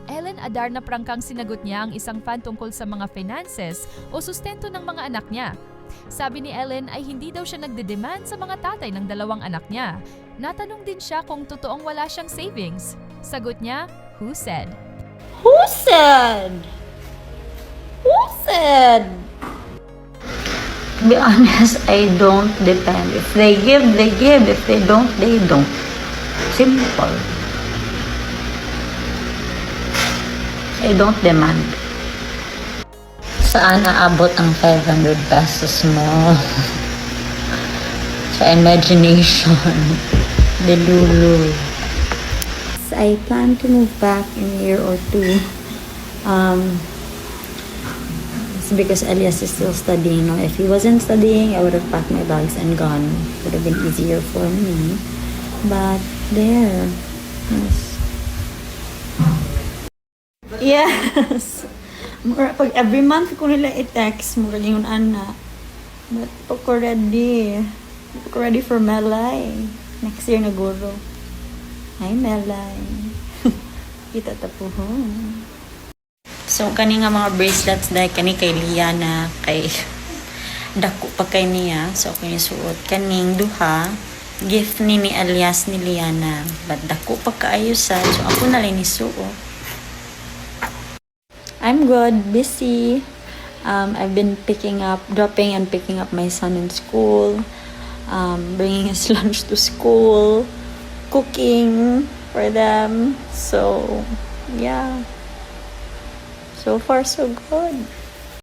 Ellen Adar na prangkang sinagot niya ang isang fan tungkol sa mga finances o sustento ng mga anak niya. Sabi ni Ellen ay hindi daw siya nagde-demand sa mga tatay ng dalawang anak niya. Natanong din siya kung totoong wala siyang savings. Sagot niya, who said? Who said? Who said? To be honest, I don't depend. If they give, they give. If they don't, they don't. Simple. I don't demand. Saan naabot ang 500 pesos mo? Sa imagination. Delulu. I plan to move back in a year or two. It's because Elias is still studying. No? If he wasn't studying, I would have packed my bags and gone. Would have been easier for me. But there. Yes. Pag every month ko nila i-text, mura yung ana. But pag ko ready. Pag ko ready for Melay. Next year na guro. Hi, Melay. Kita tapuhon. So, kani nga mga bracelets dahil kani kay Liana, kay dako pa kay niya. So, kani suot. Kaning duha, gift ni alias ni Liana. But dako pa kaayo sa. So, ako na lang ni suot. I'm good, busy. I've been dropping and picking up my son in school, bringing his lunch to school, cooking for them. So, yeah. So far, so good.